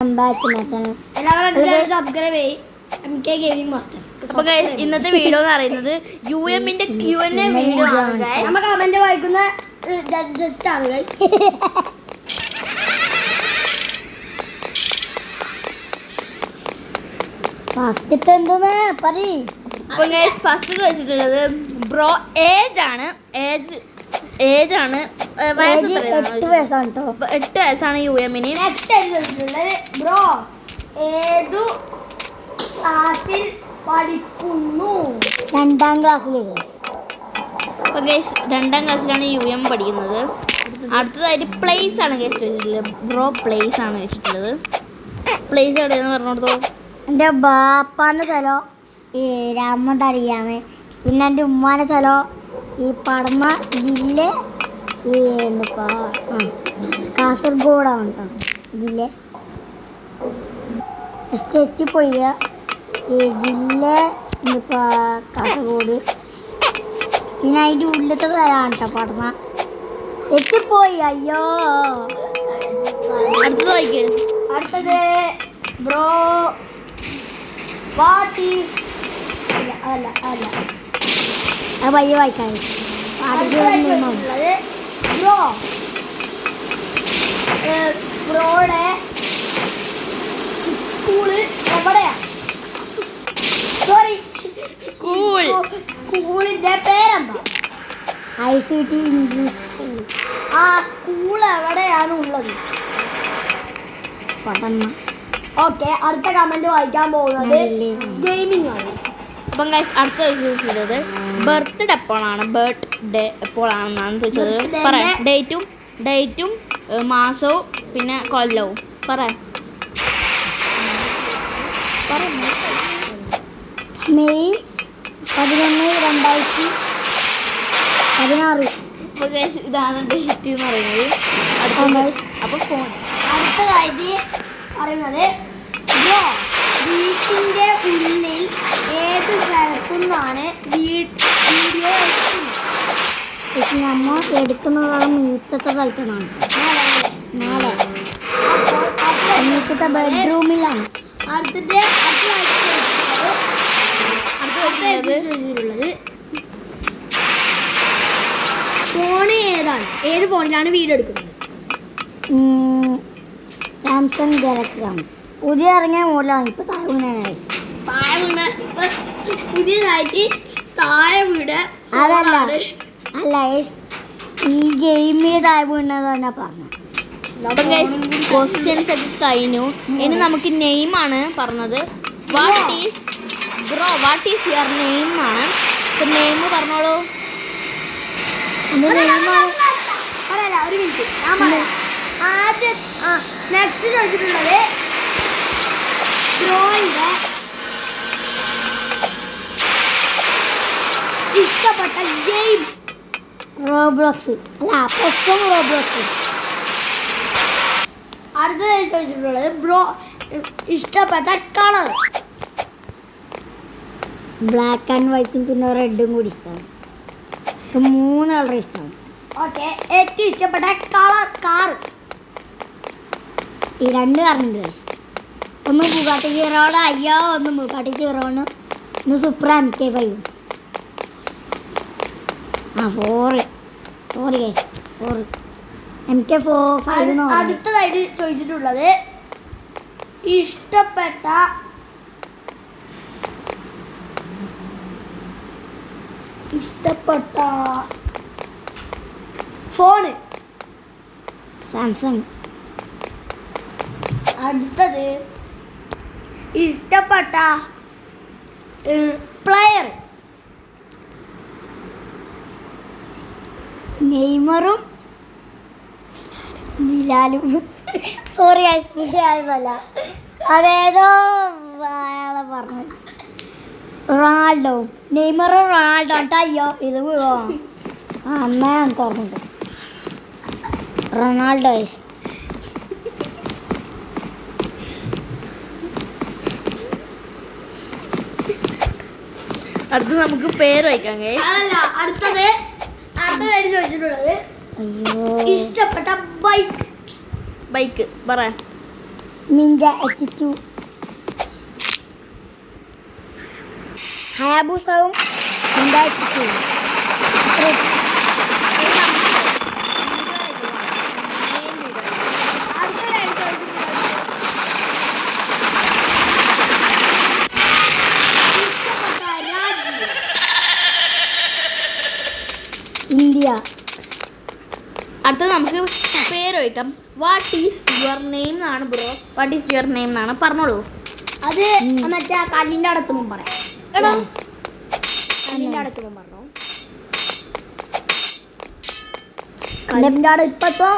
ഇന്നത്തെ വീഡിയോ എന്ന് പറയുന്നത് UMന്റെ Q&A വീഡിയോ ആണ് ഗൈസ്. നമുക്ക് കമന്റ് വായിക്കുന്ന ജസ്റ്റ് ആണ് ഗൈസ്. ഫസ്റ്റ് എന്താണ് പറയ്. അപ്പോൾ ഗൈസ് ഫസ്റ്റ് വെച്ചിട്ടുള്ളത് ബ്രോ ഏജ് ആണ്. ഏജ് ആണ് 8 വയസ്സാണ് കേട്ടോ. 8 വയസ്സാണ് UMന്. ബ്രോ ഏതു ക്ലാസ്സിൽ പഠിക്കുന്നു? 2ാം ക്ലാസ്സിൽ. അപ്പോൾ ഗൈസ് 2ാം ക്ലാസ്സിലാണ് UM പഠിക്കുന്നത്. അടുത്തതായിട്ട് പ്ലേസ് ആണ് ഗൈസ് വെച്ചിട്ടുള്ളത്. ബ്രോ പ്ലേസ് ആണ് വെച്ചിട്ടുള്ളത്. പ്ലേസ് എവിടെയെന്ന് പറഞ്ഞു കൊടുത്തോ. എൻ്റെ ബാപ്പാൻ്റെ സ്ഥലം ഈ രാമതറിയാമേ, പിന്നെ എൻ്റെ ഉമ്മാൻ്റെ സ്ഥലം ഈ പടമ ജില്ല ഈ എന്താ കാസർഗോഡാണ് കേട്ടോ ജില്ല. തെറ്റിപ്പോയില്ല, ഈ ജില്ല എന്താ കാസർഗോഡ്. പിന്നെ അതിൻ്റെ ഉള്ളിലത്തെ സ്ഥലമാണ് കേട്ടോ പടമ. തെറ്റിപ്പോയി, അയ്യോ. അടുത്തത് ബ്രോ വാട്ട് ഈസ് അല്ല അത് പയ്യ വായിക്കാൻ ബ്രോ ബ്രോയുടെ സ്കൂള് എവിടെയാ? സോറി, സ്കൂളിന്റെ പേരെന്താ? ICT English school. ആ സ്കൂൾ എവിടെയാണ് ഉള്ളത്? പടന്ന. ഓക്കെ, അടുത്ത കമന്റ് വായിക്കാൻ പോകുന്നത് ഗെയിമിംഗ് ആണ്. അപ്പം ഗൈസ് അടുത്ത ചോദിച്ചത് ബർത്ത്ഡേ എപ്പോഴാണ്? ബർത്ത്ഡേ എപ്പോഴാണെന്നാണ് ചോദിച്ചത്. പറയാം ഡേറ്റും മാസവും പിന്നെ കൊല്ലവും പറയാം. മെയ് 11, 2016. അപ്പോൾ ഗൈസ് ഇതാണ് ഡേറ്റ് എന്ന് പറയുന്നത്. അപ്പോൾ ഫോൺ അടുത്തതായിട്ട് പറയുന്നത് ബ്രോ വീട്ടിൻ്റെ ഉള്ളിൽ ഏത് സ്ഥലത്തുനിന്നാണ് വീഡിയോ നമ്മൾ എടുക്കുന്നത്? മീറ്റത്തെ സ്ഥലത്തുനിന്നാണ്. മേലെ മീറ്റത്തെ ബെഡ്റൂമിലാണ്. അടുത്തിട്ട് ഫോണ് ഏതാണ്? ഏത് ഫോണിലാണ് വീഡിയോ എടുക്കുന്നത്? സാംസങ് ഗാലക്സി ആണ്. പുതിയ ഇറങ്ങിയ മോഡലാണ്. ഇപ്പോൾ താഴെ പുതിയതായിട്ട് താഴെ വീട് അല്ല ഈ ഗെയിമിൽ താഴെ വീണത് തന്നെ പറഞ്ഞു. ക്വസ്റ്റ്യൻസ് ഒക്കെ കഴിഞ്ഞു. ഇനി നമുക്ക് നെയിമാണ് പറഞ്ഞത്. വാട്ട് ഈസ് യുവർ നെയിം ആണ്. ഇപ്പം നെയിം പറഞ്ഞോളൂ. ഒരു മിനിറ്റ് ഞാൻ പറയാം. ആദ്യം നെക്സ്റ്റ് ചോദിച്ചിട്ടുള്ളത് ബ്രോയുടെ ഇഷ്ടപ്പെട്ട ഗെയിം? റോബ്ലോക്സ്. റോബ്ലോക്സ്. അടുത്തതായി ചോദിച്ചിട്ടുള്ളത് ബ്രോ ഇഷ്ടപ്പെട്ട കളർ? ബ്ലാക്ക് ആൻഡ് വൈറ്റും പിന്നെ റെഡും കൂടി ഇഷ്ടമാണ്. 3 കളർ ഇഷ്ടമാണ്. ഓക്കെ, ഏറ്റവും ഇഷ്ടപ്പെട്ട കാർ? ഈ 2 കാറുണ്ട്. ഒന്ന് ബുഗാട്ടി ചിറോൺ, അയ്യോ, ഒന്ന് ബുഗാട്ടി ചിറോൺ, ഒന്ന് സുപ്ര MK5. 4 MK5. അടുത്തതായിട്ട് ചോദിച്ചിട്ടുള്ളത് ഇഷ്ടപ്പെട്ട ഫോണ്? സാംസങ്. അടുത്തത് ഇഷ്ടപ്പെട്ട പ്ലെയർ? നെയ്മറും ബിലാലും. സോറി അല്ല, അതേതോ അയാളെ പറഞ്ഞു. റൊണാൾഡോ. നെയ്മറും റൊണാൾഡോ കേട്ടോ. അയ്യോ, ഇത് വീഴോ? എന്നാ എനിക്ക് ഓർമ്മയുണ്ട്. റൊണാൾഡോ. അടുത്ത് നമുക്ക് പേര് വയ്ക്കാം. അടുത്തതായിട്ട് ചോദിച്ചിട്ടുള്ളത് ഇഷ്ടപ്പെട്ട ബൈക്ക്? ബൈക്ക് പറയാം. നിഞ്ച H2 ഹയാബുസവും നിഞ്ച H2 ഇന്ത്യ. അടുത്തത് നമുക്ക് പേര് ചോദിക്കാം. വാട്ട് ഈസ് യുവർ നെയിം എന്നാണ് bro. What is your name എന്നാണ് പറഞ്ഞോളൂ. അത് മറ്റേ കല്ലിൻ്റെ അടുത്തുമ്പോൾ പറയാം. എടാ കല്ലിൻ്റെ അടുത്തുമ്പോൾ പറഞ്ഞോ. കല്ലിൻ്റെ അവിടെ ഇപ്പത്തെ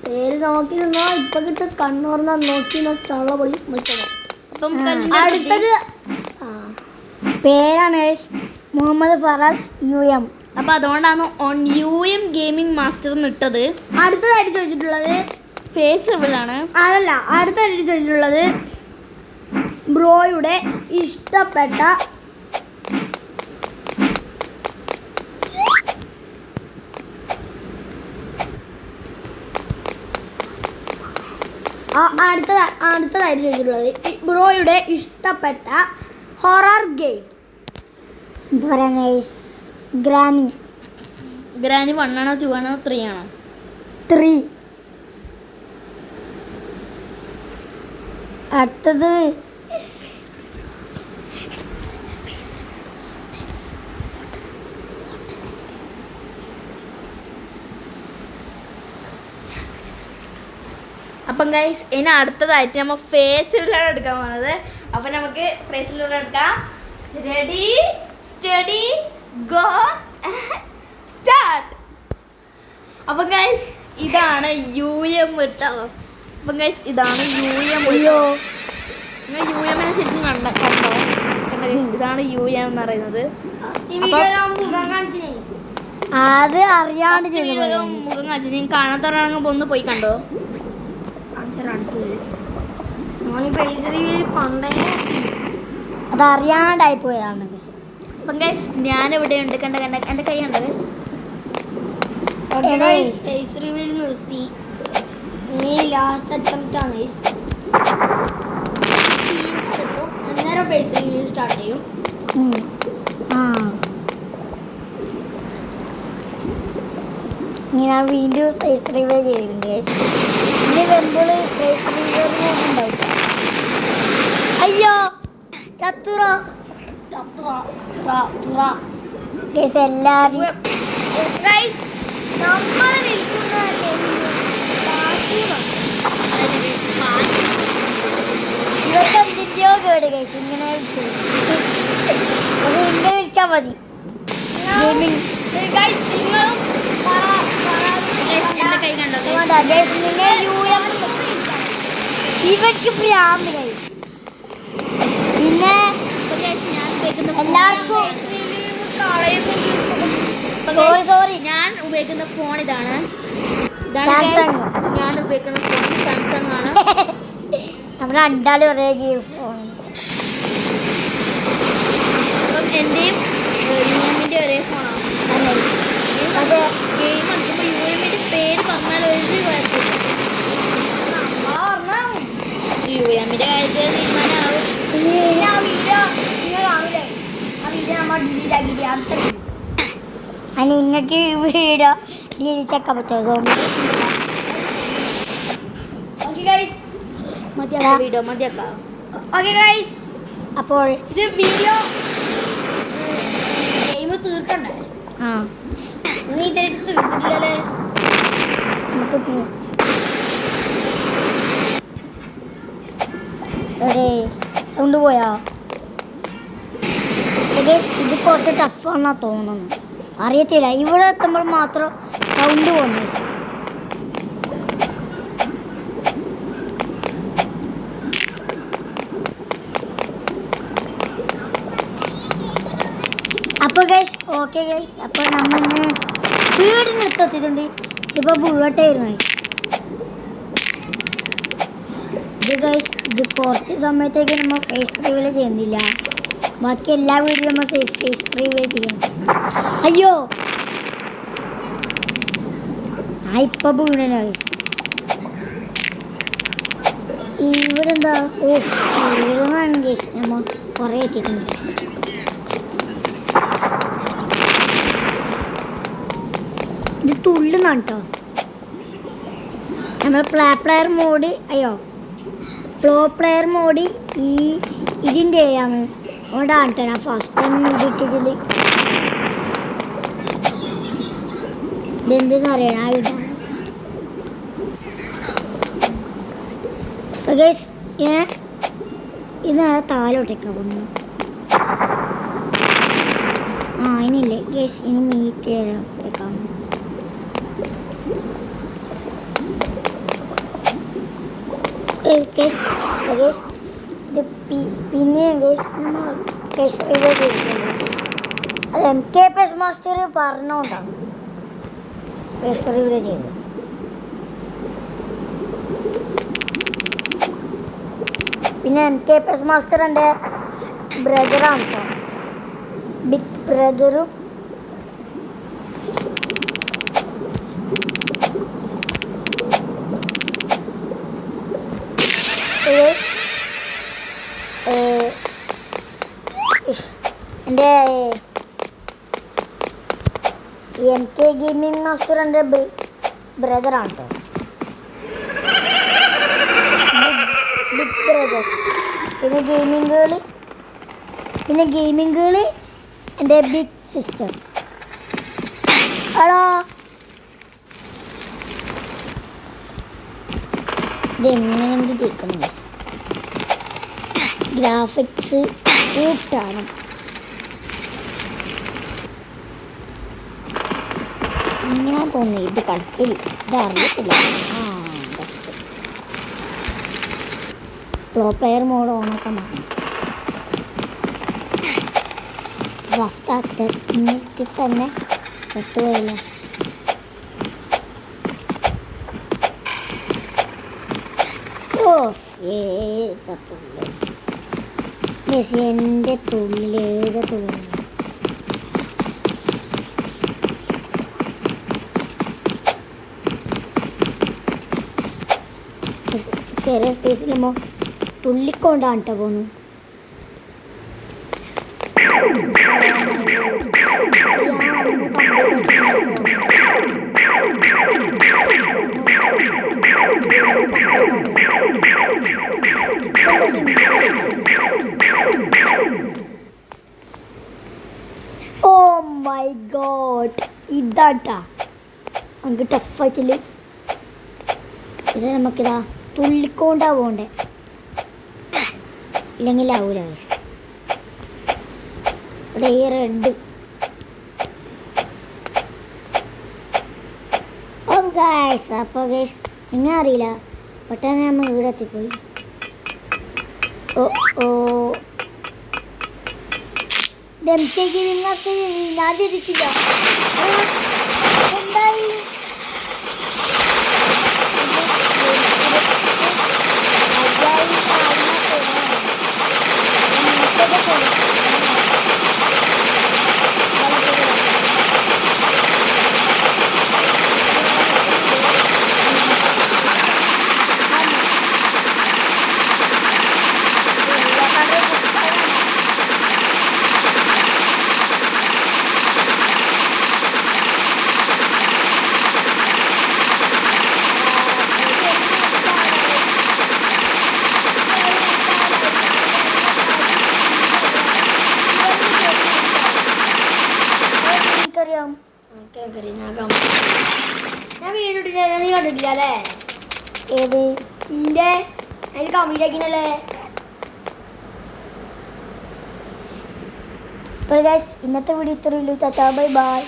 പേര് നോക്കി നിന്നോ ഇപ്പൊ കിട്ടും കണ്ണൂർന്ന നോക്കി ചള്ള പൊളി വിളിച്ചത്. അപ്പം അടുത്തത് പേരാണ് മുഹമ്മദ് ഫറാസ് UM. അപ്പം അതുകൊണ്ടാണ് ഓൺ UM ഗെയിമിംഗ് മാസ്റ്റർ ഇട്ടത്. അടുത്തതായിട്ട് ചോദിച്ചിട്ടുള്ളത് ഫേസ് ആണ്. അതല്ല, അടുത്തതായിട്ട് ചോദിച്ചിട്ടുള്ളത് ബ്രോയുടെ ഇഷ്ടപ്പെട്ട അടുത്തതായിട്ട് ചോദിച്ചിട്ടുള്ളത് ബ്രോയുടെ ഇഷ്ടപ്പെട്ട ഹൊറർ ഗെയിം. എന്താ പറയാ ഗൈസ്? ഗ്രാനി ഗ്രാനി 1 ആണോ 2 ആണോ 3 ആണോ? 3. അടുത്തത് അപ്പം ഗൈസ് ഇനി അടുത്തതായിട്ട് നമ്മൾ ഫേസിലാണ് എടുക്കാൻ പോകുന്നത്. അപ്പം നമുക്ക് ഫേസിലൂടെ എടുക്കാം. Ready steady go start. അപ്പം ഗൈസ് ഇതാണ് UM കേട്ടോ. അപ്പം ഗൈസ് ഇതാണ് UM. അയ്യോ നിങ്ങൾ UM ശരിക്കും കണ്ടോ? ഇതാണ് UM എന്ന് പറയുന്നത്. അത് അറിയാണ്ട് ചെയ്തു. മുഖം കാണിച്ചു. ഞാൻ കാണാത്തവരാണെങ്കിൽ ഒന്ന് പോയി കണ്ടോ. അത് അറിയാണ്ടായി പോയതാണ്. അപ്പം ഗൈസ് ഞാനിവിടെ ഉണ്ട്. കണ്ട എൻ്റെ കൈ കണ്ടോ ഗൈസ്? ഫേസ് റിവീൽ നിർത്തി. നീ ലാസ്റ്റ് അറ്റംപ്റ്റ് ആണ് അന്നേരം ഫേസ് റിവീൽ സ്റ്റാർട്ട് ചെയ്യും. ഞാൻ വീണ്ടും ഫേസ് റിവ്യൂ ചെയ്തിട്ടുണ്ട്. ഇനി വരുമ്പോൾ ഫേസ് റിവ്യൂ ഉണ്ടാവും. അയ്യോ ചത്തുറ എല്ലാവരും നമ്മൾ നിൽക്കുന്ന ഇവർക്ക് എന്തിൻ്റെയോ കേട് കഴിച്ചു. ഇങ്ങനെ അത് ഇന്നെ വിളിച്ചാൽ മതി. ഗെയിമിങ് എൻ്റെ കൈ കണ്ടോ ഇവർക്ക് പ്രാന്ത് കഴിച്ചു. പിന്നെ എല്ലാവർക്കും സോറി ഞാൻ ഉപയോഗിക്കുന്ന ഫോൺ ഇതാണ്. സാംസങ്. ഞാൻ ഉപയോഗിക്കുന്ന ഫോൺ സാംസങ് ആണ്. നമ്മൾ രണ്ടാളും ഒരേ ഗെയിം ഫോൺ. അപ്പം എൻ്റെയും UMൻ്റെ ഒരേ ഫോണാണ്. അതെ ഗെയിം കളിക്കുമ്പോൾ UMൻ്റെ പേര് പറഞ്ഞാൽ ഒരു കുഴപ്പമില്ല. UMൻ്റെ കാര്യത്തിൽ തീരുമാനമാവും. അതിന് നിങ്ങൾക്ക് വീഡിയോ ഡിലീറ്റാക്കാൻ പറ്റുമോ? മതിയാക്കാം വീഡിയോ മതിയാക്കാം. അപ്പോൾ ഇത് വീഡിയോ ഗെയിം തീർക്കണ്ടേ? ആ നീ ഇതെടുത്ത് തീർത്തിട്ടില്ലല്ലേ? നമുക്ക് എടേ സൗണ്ട് പോയാ? ഇത് കുറച്ച് ടഫാണെന്നാ തോന്നുന്നു. അറിയത്തില്ല, ഇവിടെ എത്തുമ്പോൾ മാത്രം സൗണ്ട് പോകുന്നു. അപ്പോൾ ഗൈസ് ഓക്കെ ഗൈസ്, അപ്പോൾ നമ്മളിന്ന് വീട് നിർത്തിയിട്ടുണ്ട്. ഇപ്പോൾ വീട്ടായിരുന്നു ഇത് ഗൈസ്. ഇത് കുറച്ച് സമയത്തേക്ക് നമ്മൾ ഫേസ് റിവീൽ ചെയ്യുന്നില്ല. ബാക്കി എല്ലാ വീഡിയോ നമ്മൾ ഫേസ് റിവീൽ ചെയ്യണം. അയ്യോ ഇപ്പം വീടല്ലോ. ഇവിടെ എന്താ ഓ ഇവിടെ ഗൈസ് നമ്മൾ കുറേ എത്തിയിട്ടുണ്ട്. ഇത് തുള്ളുന്നാണ് കേട്ടോ. നമ്മൾ player mode pro player mode ഇതിൻ്റെ ആണ് അതുകൊണ്ടാണ് കേട്ടോ ഞാൻ ഫസ്റ്റ് ടൈം ഇട്ടിട്ടില്ല. ഇതെന്തെന്ന് അറിയണം ആ ഇതാണ്. ഇത് താലോട്ടേക്കാ കൊണ്ടു. ഇനിയില്ലേ ഗേസ് ഇനി മീറ്റ് ചെയ്തേക്കാം. ഇത് പിന്നെ ഗേസ് നമ്മൾ ഫേസ് റിവ്യൂ ചെയ്തിട്ടുണ്ട്. അത് MKPS മാസ്റ്റർ പറഞ്ഞോണ്ടാണ് ഫേസ് റിവ്യൂ ചെയ്തത്. പിന്നെ MKPS മാസ്റ്റർ എൻ്റെ ബ്രദറാണ് കേട്ടോ, ബിഗ് ബ്രദറും. എൻ്റെ MK ഗെയിമിംഗ് മാസ്റ്റർ എൻ്റെ ബ്രദറാണ് കേട്ടോ, ബിഗ് ബ്രദർ. പിന്നെ ഗെയിമിംഗ് ഗേള് എൻ്റെ ബിഗ് സിസ്റ്റർ. ഹലോ ഇതെങ്ങനെ നമുക്ക് കേൾക്കണം. ഗ്രാഫിക്സ് കൂട്ടാണ്. ഇങ്ങനെ തോന്നി ഇത് കളിക്കില്ല, ഇത് അറിയത്തില്ല. പ്രോ പ്ലെയർ മോഡ് ഓണാക്കാൻ പറഞ്ഞു. ഫസ്റ്റ് ഇന്നിൽ തന്നെ ചത്തുപോയില്ല. എൻ്റെ തുള്ളിലേത് തുള്ളി ചെറിയ സ്പേസിലുമ്പോൾ തുള്ളിക്കൊണ്ടാണ് കേട്ടോ പോകുന്നു. ഓ മൈ ഗോഡ്, ഇതാട്ടാ നമുക്ക് ടഫായിട്ടില്ല. ഇത് നമുക്കിതാ തുള്ളിക്കൊണ്ടാ പോണ്ടേ, ഇല്ലെങ്കിൽ ആവൂല. ഇവിടെ ഈ റെഡ് അപ്പോൾ ഗൈസ് എങ്ങനെ അറിയില്ല, പെട്ടെന്ന് നമ്മൾ ഇവിടെ എത്തിപ്പോയി. ഞാൻ തിരിച്ചില്ല. എന്തായി ഞാൻ വീഡിയോ നീ കണ്ടിട്ടില്ല അല്ലേ? ഏത് ഇന്റെ അതിൽ കമ്മിയിലേക്കിനല്ലേ? ഇന്നത്തെ വീഡിയോ ഇത്രയുള്ളൂ. Bye by.